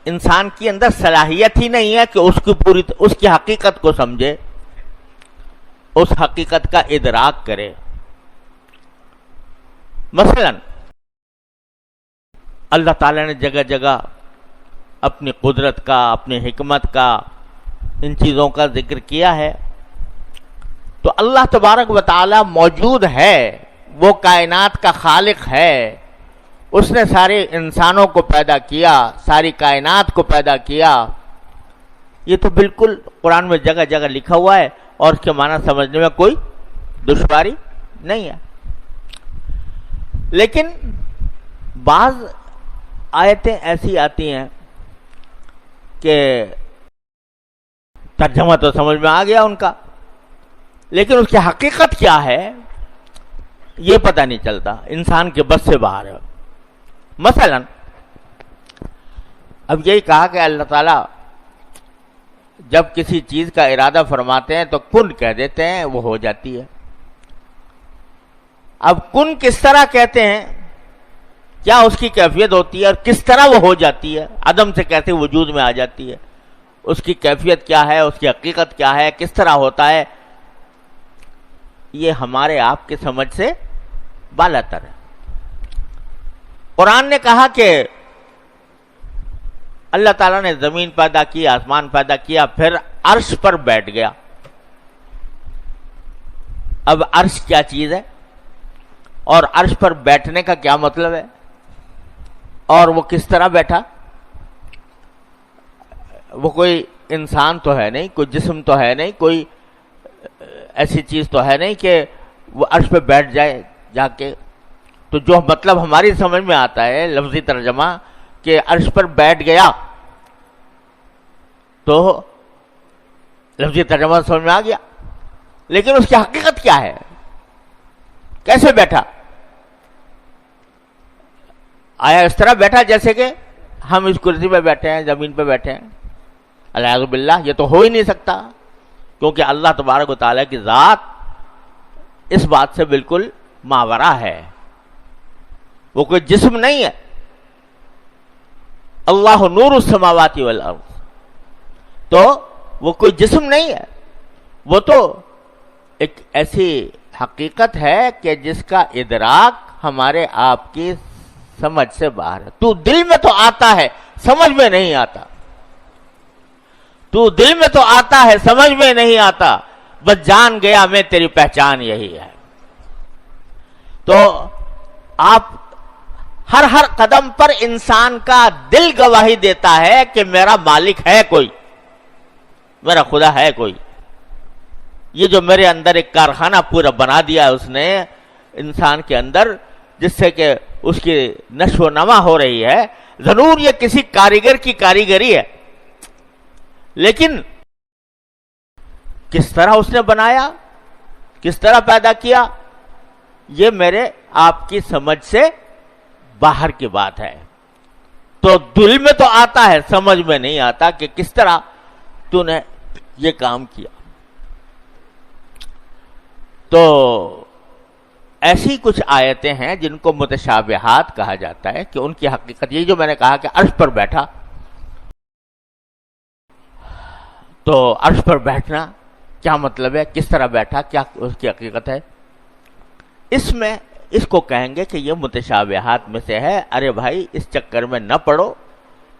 انسان کی اندر صلاحیت ہی نہیں ہے کہ اس کی حقیقت کو سمجھے، اس حقیقت کا ادراک کرے۔ مثلا اللہ تعالیٰ نے جگہ جگہ اپنی قدرت کا، اپنی حکمت کا، ان چیزوں کا ذکر کیا ہے۔ تو اللہ تبارک و تعالی موجود ہے، وہ کائنات کا خالق ہے، اس نے سارے انسانوں کو پیدا کیا، ساری کائنات کو پیدا کیا۔ یہ تو بالکل قرآن میں جگہ جگہ لکھا ہوا ہے اور اس کے معنی سمجھنے میں کوئی دشواری نہیں ہے۔ لیکن بعض آیتیں ایسی آتی ہیں کہ ترجمہ تو سمجھ میں آ گیا ان کا، لیکن اس کی حقیقت کیا ہے یہ پتہ نہیں چلتا، انسان کے بس سے باہر ہے۔ مثلا اب یہی کہا کہ اللہ تعالیٰ جب کسی چیز کا ارادہ فرماتے ہیں تو کن کہہ دیتے ہیں، وہ ہو جاتی ہے۔ اب کن کس طرح کہتے ہیں، کیا اس کی کیفیت ہوتی ہے اور کس طرح وہ ہو جاتی ہے، عدم سے کیسے وجود میں آ جاتی ہے، اس کی کیفیت کیا ہے، اس کی حقیقت کیا ہے، کس طرح ہوتا ہے، یہ ہمارے آپ کی سمجھ سے بالاتر ہے۔ قرآن نے کہا کہ اللہ تعالیٰ نے زمین پیدا کی، آسمان پیدا کیا، پھر عرش پر بیٹھ گیا۔ اب عرش کیا چیز ہے اور عرش پر بیٹھنے کا کیا مطلب ہے، اور وہ کس طرح بیٹھا؟ وہ کوئی انسان تو ہے نہیں، کوئی جسم تو ہے نہیں، کوئی ایسی چیز تو ہے نہیں کہ وہ عرش پہ بیٹھ جائے جا کے۔ تو جو مطلب ہماری سمجھ میں آتا ہے لفظی ترجمہ کہ عرش پر بیٹھ گیا، تو لفظی ترجمہ سمجھ میں آ گیا، لیکن اس کی حقیقت کیا ہے، کیسے بیٹھا؟ آیا اس طرح بیٹھا جیسے کہ ہم اس کرسی پہ بیٹھے ہیں، زمین پہ بیٹھے ہیں؟ الیاذ باللہ، یہ تو ہو ہی نہیں سکتا، کیونکہ اللہ تبارک و تعالیٰ کی ذات اس بات سے بالکل ماورا ہے، وہ کوئی جسم نہیں ہے۔ اللہ نور السماوات والارض، تو وہ کوئی جسم نہیں ہے، وہ تو ایک ایسی حقیقت ہے کہ جس کا ادراک ہمارے آپ کی سمجھ سے باہر ہے۔ تو دل میں تو آتا ہے، سمجھ میں نہیں آتا، تو دل میں تو آتا ہے، سمجھ میں نہیں آتا، بس جان گیا میں تیری پہچان یہی ہے۔ تو آپ ہر قدم پر انسان کا دل گواہی دیتا ہے کہ میرا مالک ہے کوئی، میرا خدا ہے کوئی۔ یہ جو میرے اندر ایک کارخانہ پورا بنا دیا ہے اس نے انسان کے اندر، جس سے کہ اس کی نشو و نما ہو رہی ہے، ضرور یہ کسی کاریگر کی کاریگری ہے، لیکن کس طرح اس نے بنایا، کس طرح پیدا کیا، یہ میرے آپ کی سمجھ سے باہر کی بات ہے۔ تو دل میں تو آتا ہے، سمجھ میں نہیں آتا کہ کس طرح تو نے یہ کام کیا۔ تو ایسی کچھ آیتیں ہیں جن کو متشابہات کہا جاتا ہے کہ ان کی حقیقت یہ جو میں نے کہا کہ عرش پر بیٹھا، تو عرش پر بیٹھنا کیا مطلب ہے، کس طرح بیٹھا، کیا اس کی حقیقت ہے، اس میں اس کو کہیں گے کہ یہ متشابہات میں سے ہے۔ ارے بھائی اس چکر میں نہ پڑو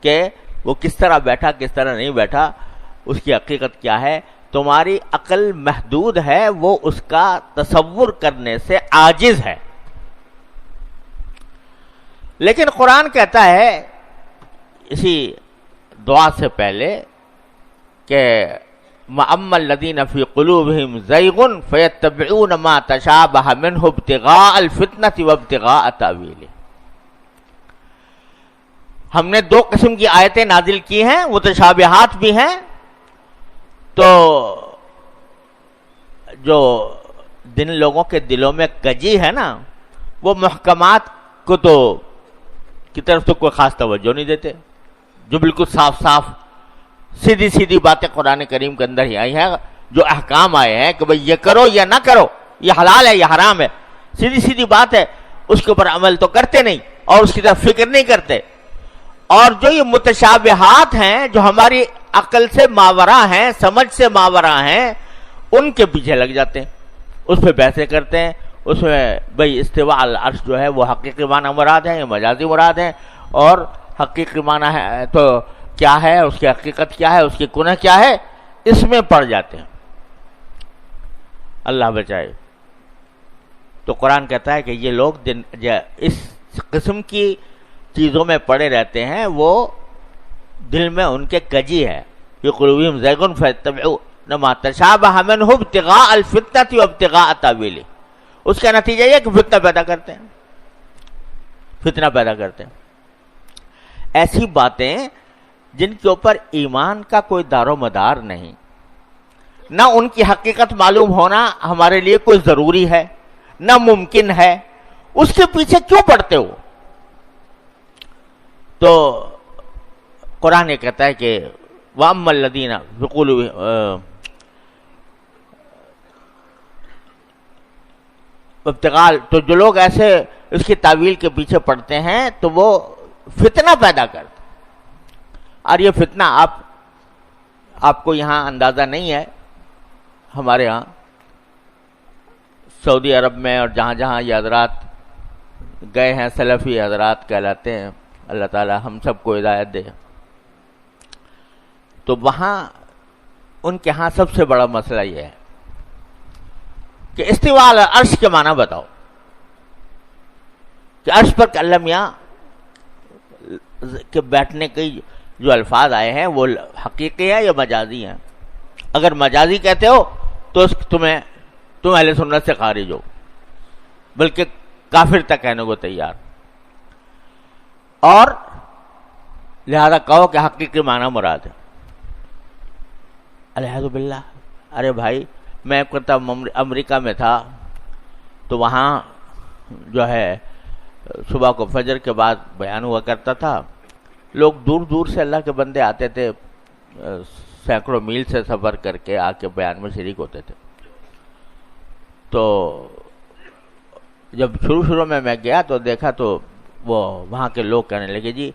کہ وہ کس طرح بیٹھا کس طرح نہیں بیٹھا، اس کی حقیقت کیا ہے، تمہاری عقل محدود ہے، وہ اس کا تصور کرنے سے عاجز ہے۔ لیکن قرآن کہتا ہے اسی دعا سے پہلے کہ وَأَمَّا الَّذِينَ فِي قُلُوبِهِمْ زَيْغٌ فَيَتَّبِعُونَ مَا تَشَابَهَ مِنْهُ ابْتِغَاءَ الْفِتْنَةِ وَابْتِغَاءَ تَأْوِيلِهِ۔ ہم نے دو قسم کی آیتیں نازل کی ہیں، متشابہات بھی ہیں، تو جو جن لوگوں کے دلوں میں کجی ہے نا، وہ محکمات کو تو کی طرف تو کوئی خاص توجہ نہیں دیتے، جو بالکل صاف صاف سیدھی سیدھی باتیں قرآن کریم کے اندر ہی آئی ہیں، جو احکام آئے ہیں کہ بھئی یہ کرو یا نہ کرو، یہ حلال ہے یا حرام ہے، سیدھی سیدھی بات ہے، اس کے اوپر عمل تو کرتے نہیں اور اس کی طرف فکر نہیں کرتے۔ اور جو یہ متشابہات ہیں جو ہماری عقل سے ماورا ہیں، سمجھ سے ماورا ہیں، ان کے پیچھے لگ جاتے ہیں، اس پہ بحثیں کرتے ہیں، اس میں بھئی استواء العرش جو ہے وہ حقیقی معنی مراد ہے یا مجازی مراد ہے، اور حقیقی معنی ہے تو کیا ہے، اس کی حقیقت کیا ہے، اس کی کنہ کیا ہے، اس میں پڑ جاتے ہیں۔ اللہ بچائے۔ تو قرآن کہتا ہے کہ یہ لوگ اس قسم کی چیزوں میں پڑے رہتے ہیں، وہ دل میں ان کے کجی ہے۔ فی قلوبہم زیغ فیتبعون ما تشابہ منہ ابتغاء الفتنۃ وابتغاء تاویلہ، اس کا نتیجہ یہ کہ فتنہ پیدا کرتے ہیں، فتنہ پیدا کرتے ہیں۔ ایسی باتیں جن کے اوپر ایمان کا کوئی دار و مدار نہیں، نہ ان کی حقیقت معلوم ہونا ہمارے لیے کوئی ضروری ہے نہ ممکن ہے، اس کے پیچھے کیوں پڑتے ہو؟ تو قرآن یہ کہتا ہے کہ وَأَمَّا الَّذِينَ ابتغاء، تو جو لوگ ایسے اس کی تعویل کے پیچھے پڑتے ہیں تو وہ فتنہ پیدا کرتے۔ اور یہ فتنہ آپ کو یہاں اندازہ نہیں ہے، ہمارے ہاں سعودی عرب میں اور جہاں جہاں یہ حضرات گئے ہیں، سلفی حضرات کہلاتے ہیں، اللہ تعالی ہم سب کو ہدایت دے، تو وہاں ان کے ہاں سب سے بڑا مسئلہ یہ ہے کہ استواء علی العرش کے معنی بتاؤ، کہ عرش پر اللہ میاں کے بیٹھنے کے جو الفاظ آئے ہیں وہ حقیقی ہے یا مجازی ہیں؟ اگر مجازی کہتے ہو تو تم اہل سنت سے خارج ہو، بلکہ کافر تک کہنے کو تیار، اور لہذا کہو کہ حقیقی معنی مراد ہے۔ الحمد باللہ۔ ارے بھائی، میں ایک مرتبہ امریکہ میں تھا، تو وہاں جو ہے صبح کو فجر کے بعد بیان ہوا کرتا تھا، لوگ دور دور سے اللہ کے بندے آتے تھے، سینکڑوں میل سے سفر کر کے آ کے بیان میں شریک ہوتے تھے۔ تو جب شروع میں گیا تو دیکھا تو وہ وہاں کے لوگ کہنے لگے جی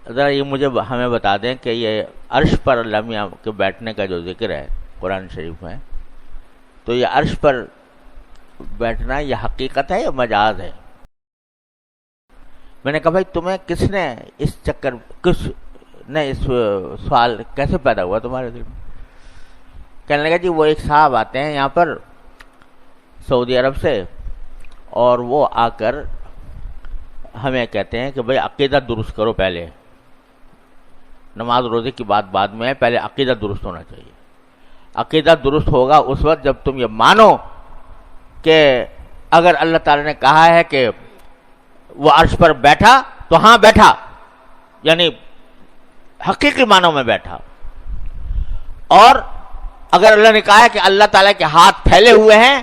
ذرا یہ ہمیں بتا دیں کہ یہ عرش پر اللہ میاں کے بیٹھنے کا جو ذکر ہے قرآن شریف میں، تو یہ عرش پر بیٹھنا یہ حقیقت ہے یا مجاز ہے؟ میں نے کہا بھائی تمہیں کس نے اس سوال کیسے پیدا ہوا تمہارے دل میں؟ کہنے لگا جی وہ ایک صاحب آتے ہیں یہاں پر سعودی عرب سے، اور وہ آ کر ہمیں کہتے ہیں کہ بھائی عقیدہ درست کرو، پہلے نماز روزے کی بات بعد میں ہے، پہلے عقیدہ درست ہونا چاہیے۔ عقیدہ درست ہوگا اس وقت جب تم یہ مانو کہ اگر اللہ تعالی نے کہا ہے کہ وہ عرش پر بیٹھا تو ہاں بیٹھا، یعنی حقیقی معنوں میں بیٹھا، اور اگر اللہ نے کہا ہے کہ اللہ تعالیٰ کے ہاتھ پھیلے ہوئے ہیں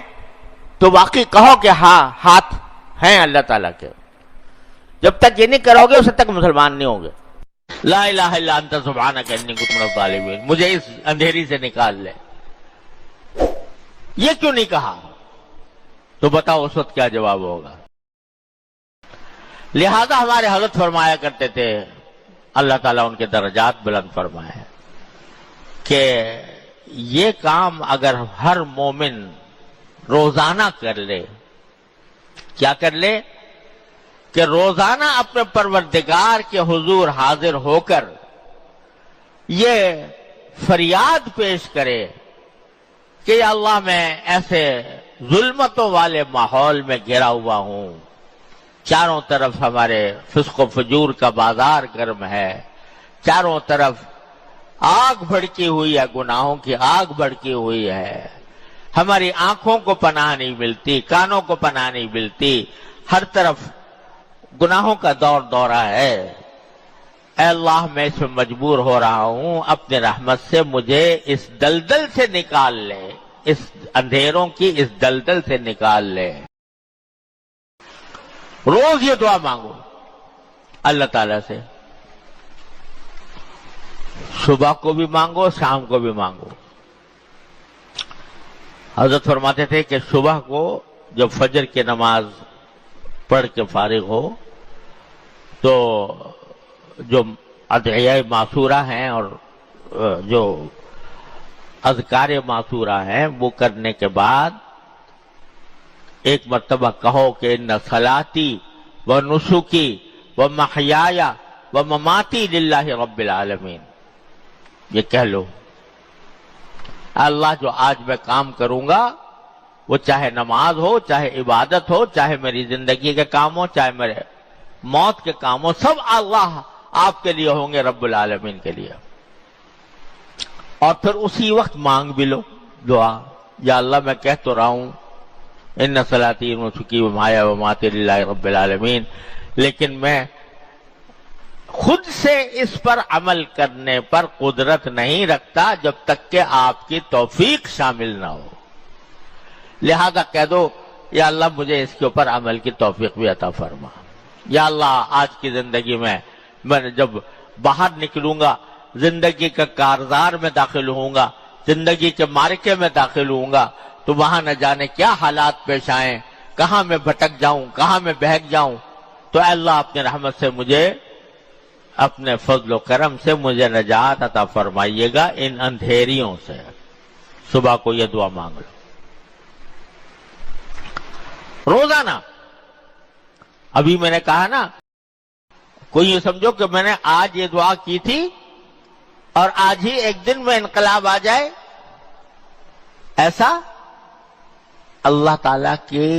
تو واقعی کہو کہ ہاں ہاتھ ہیں اللہ تعالیٰ کے۔ جب تک یہ نہیں کرو گے اس تک مسلمان نہیں ہوں گے۔ لا الہ الا انت سبحانک انی کنت من الظالمین، مجھے اس اندھیری سے نکال لے۔ یہ کیوں نہیں کہا؟ تو بتاؤ اس وقت کیا جواب ہوگا؟ لہذا ہمارے حضرت فرمایا کرتے تھے، اللہ تعالیٰ ان کے درجات بلند فرمائے، کہ یہ کام اگر ہر مومن روزانہ کر لے، کیا کر لے؟ کہ روزانہ اپنے پروردگار کے حضور حاضر ہو کر یہ فریاد پیش کرے کہ یا اللہ میں ایسے ظلمتوں والے ماحول میں گھرا ہوا ہوں، چاروں طرف ہمارے فسق و فجور کا بازار گرم ہے، چاروں طرف آگ بھڑکی ہوئی ہے، گناہوں کی آگ بھڑکی ہوئی ہے، ہماری آنکھوں کو پناہ نہیں ملتی، کانوں کو پناہ نہیں ملتی، ہر طرف گناہوں کا دور دورہ ہے۔ اے اللہ میں اس میں مجبور ہو رہا ہوں، اپنے رحمت سے مجھے اس دلدل سے نکال لے، اس اندھیروں کی اس دلدل سے نکال لے۔ روز یہ دعا مانگو اللہ تعالیٰ سے، صبح کو بھی مانگو، شام کو بھی مانگو۔ حضرت فرماتے تھے کہ صبح کو جب فجر کی نماز پڑھ کے فارغ ہو تو جو ادعیہ معصورہ ہیں اور جو اذکار معصورہ ہیں وہ کرنے کے بعد ایک مرتبہ کہو کہ ان صلاتی و نسکی و محیایا و مماتی للہ رب العالمین. یہ کہہ لو اللہ جو آج میں کام کروں گا وہ چاہے نماز ہو، چاہے عبادت ہو، چاہے میری زندگی کے کام ہو، چاہے میرے موت کے کام ہو، سب اللہ آپ کے لیے ہوں گے، رب العالمین کے لیے. اور پھر اسی وقت مانگ بھی لو دعا، یا اللہ میں کہہ تو رہا ہوں ان صلاتی و نسکی و محیایا و مماتی للہ رب العالمین، لیکن میں خود سے اس پر عمل کرنے پر قدرت نہیں رکھتا جب تک کہ آپ کی توفیق شامل نہ ہو. لہذا کہہ دو یا اللہ مجھے اس کے اوپر عمل کی توفیق بھی عطا فرما. یا اللہ آج کی زندگی میں جب باہر نکلوں گا، زندگی کا کارزار میں داخل ہوں گا، زندگی کے معرکے میں داخل ہوں گا، تو وہاں نہ جانے کیا حالات پیش آئیں، کہاں میں بھٹک جاؤں، کہاں میں بہک جاؤں. تو اے اللہ اپنے رحمت سے مجھے، اپنے فضل و کرم سے مجھے نجات عطا فرمائیے گا ان اندھیریوں سے. صبح کو یہ دعا مانگ لو روزانہ. ابھی میں نے کہا نا، کوئی یہ سمجھو کہ میں نے آج یہ دعا کی تھی اور آج ہی ایک دن میں انقلاب آ جائے، ایسا اللہ تعالیٰ کی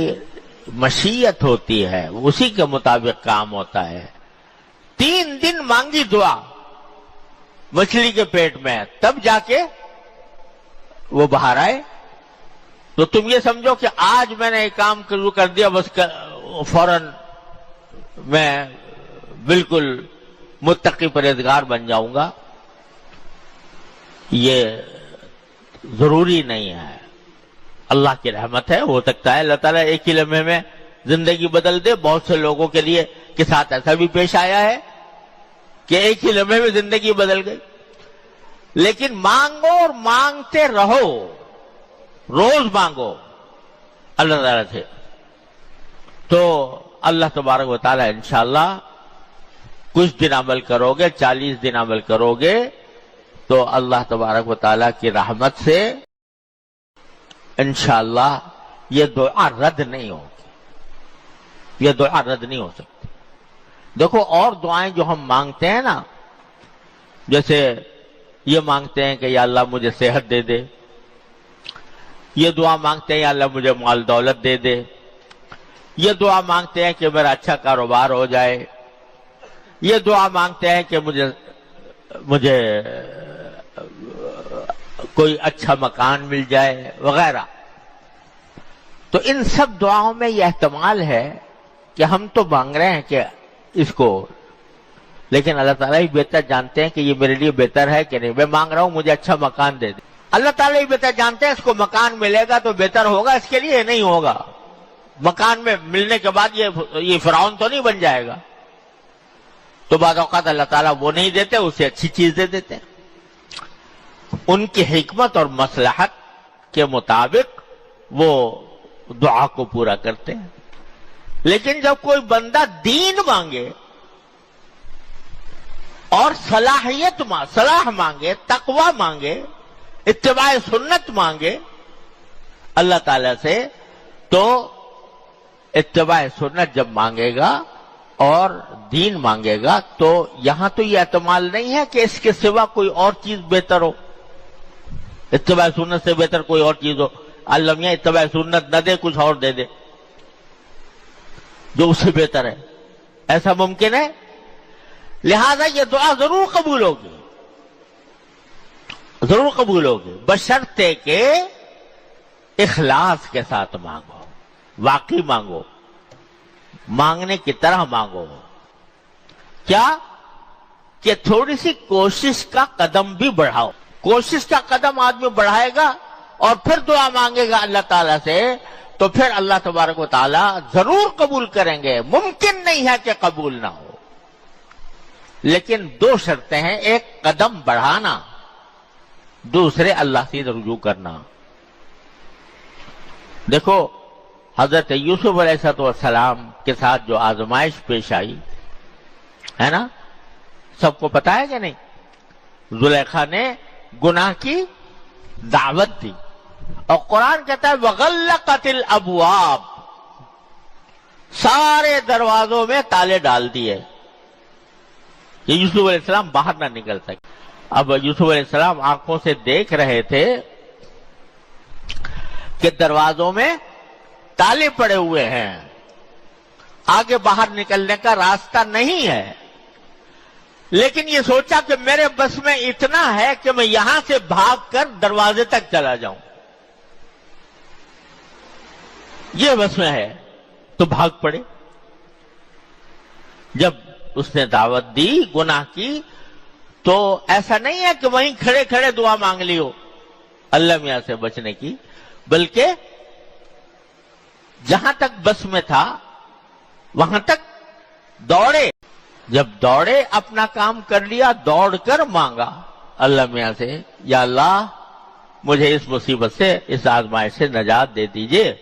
مشیت ہوتی ہے، اسی کے مطابق کام ہوتا ہے. 3 دن مانگی دعا مچھلی کے پیٹ میں، تب جا کے وہ باہر آئے. تو تم یہ سمجھو کہ آج میں نے ایک کام شروع کر دیا، بس فوراً میں بالکل متقی پرہیزگار بن جاؤں گا. یہ ضروری نہیں ہے. اللہ کی رحمت ہے، ہو سکتا ہے اللہ تعالیٰ ایک ہی لمحے میں زندگی بدل دے. بہت سے لوگوں کے لیے کے ساتھ ایسا بھی پیش آیا ہے کہ ایک ہی لمحے میں زندگی بدل گئی. لیکن مانگو اور مانگتے رہو، روز مانگو اللہ تعالیٰ سے، تو اللہ تبارک و تعالیٰ انشاءاللہ کچھ دن عمل کرو گے، 40 دن عمل کرو گے تو اللہ تبارک و تعالیٰ کی رحمت سے انشاءاللہ یہ دعا رد نہیں ہوگی، یہ دعا رد نہیں ہو سکتی. دیکھو اور دعائیں جو ہم مانگتے ہیں نا، جیسے یہ مانگتے ہیں کہ یا اللہ مجھے صحت دے دے، یہ دعا مانگتے ہیں یا اللہ مجھے مال دولت دے دے، یہ دعا مانگتے ہیں کہ میرا اچھا کاروبار ہو جائے، یہ دعا مانگتے ہیں کہ مجھے کوئی اچھا مکان مل جائے وغیرہ. تو ان سب دعاؤں میں یہ احتمال ہے کہ ہم تو مانگ رہے ہیں کہ اس کو، لیکن اللہ تعالیٰ ہی بہتر جانتے ہیں کہ یہ میرے لیے بہتر ہے کہ نہیں. میں مانگ رہا ہوں مجھے اچھا مکان دے دے، اللہ تعالیٰ ہی بہتر جانتے ہیں اس کو مکان ملے گا تو بہتر ہوگا، اس کے لیے نہیں ہوگا. مکان میں ملنے کے بعد یہ فرعون تو نہیں بن جائے گا. تو بعض اوقات اللہ تعالیٰ وہ نہیں دیتے، اسے اچھی چیز دے دیتے ہیں. ان کی حکمت اور مصلحت کے مطابق وہ دعا کو پورا کرتے ہیں. لیکن جب کوئی بندہ دین مانگے اور صلاح مانگے، تقوی مانگے، اتباع سنت مانگے اللہ تعالیٰ سے، تو اتباع سنت جب مانگے گا اور دین مانگے گا تو یہاں تو یہ احتمال نہیں ہے کہ اس کے سوا کوئی اور چیز بہتر ہو، اتباع سنت سے بہتر کوئی اور چیز ہو. اللہ میاں اتباع سنت نہ دے، کچھ اور دے دے جو اس سے بہتر ہے، ایسا ممکن ہے؟ لہذا یہ دعا ضرور قبول ہوگی، ضرور قبول ہوگی، بشرطے کہ اخلاص کے ساتھ مانگو، واقعی مانگو، مانگنے کی طرح مانگو. کیا کہ تھوڑی سی کوشش کا قدم بھی بڑھاؤ. کوشش کا قدم آدمی بڑھائے گا اور پھر دعا مانگے گا اللہ تعالیٰ سے، تو پھر اللہ تبارک و تعالیٰ ضرور قبول کریں گے. ممکن نہیں ہے کہ قبول نہ ہو، لیکن 2 شرطیں ہیں، ایک قدم بڑھانا، دوسرے اللہ سے رجوع کرنا. دیکھو حضرت یوسف علیہ السلام کے ساتھ جو آزمائش پیش آئی ہے نا، سب کو پتا ہے کہ نہیں؟ زلیخا نے گناہ کی دعوت دی اور قرآن کہتا ہے وغلقت الابواب، سارے دروازوں میں تالے ڈال دیے کہ یوسف علیہ السلام باہر نہ نکل سکے۔ اب یوسف علیہ السلام آنکھوں سے دیکھ رہے تھے کہ دروازوں میں تالے پڑے ہوئے ہیں، آگے باہر نکلنے کا راستہ نہیں ہے، لیکن یہ سوچا کہ میرے بس میں اتنا ہے کہ میں یہاں سے بھاگ کر دروازے تک چلا جاؤں، یہ بس میں ہے، تو بھاگ پڑے۔ جب اس نے دعوت دی گناہ کی تو ایسا نہیں ہے کہ وہیں کھڑے کھڑے دعا مانگ لی ہو اللہ میاں سے بچنے کی، بلکہ جہاں تک بس میں تھا وہاں تک دوڑے، جب دوڑے اپنا کام کر لیا، دوڑ کر مانگا اللہ میاں سے یا اللہ مجھے اس مصیبت سے، اس آزمائش سے نجات دے دیجئے۔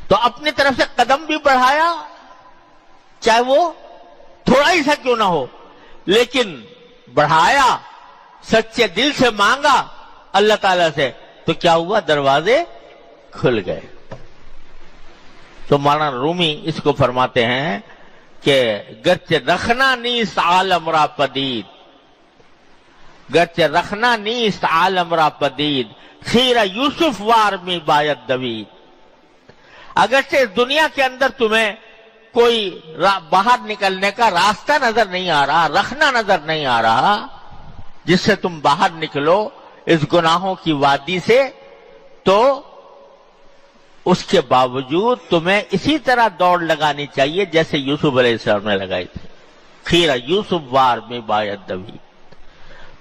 تو اپنی طرف سے قدم بھی بڑھایا، چاہے وہ تھوڑا ہی سا کیوں نہ ہو، لیکن بڑھایا، سچے دل سے مانگا اللہ تعالیٰ سے، تو کیا ہوا؟ دروازے کھل گئے۔ تو مولانا رومی اس کو فرماتے ہیں کہ گرچہ رکھنا نیست عالم را پدید، گرچہ رکھنا نیست عالم را پدید، خیرہ یوسف وار میں باید دوید۔ اگرچہ اس دنیا کے اندر تمہیں کوئی باہر نکلنے کا راستہ نظر نہیں آ رہا، رکھنا نظر نہیں آ رہا جس سے تم باہر نکلو اس گناہوں کی وادی سے، تو اس کے باوجود تمہیں اسی طرح دوڑ لگانی چاہیے جیسے یوسف علیہ السلام نے لگائی تھی، خیرہ یوسف وار میں باید دوید،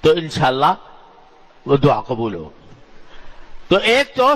تو انشاءاللہ وہ دعا قبول ہو۔ تو ایک تو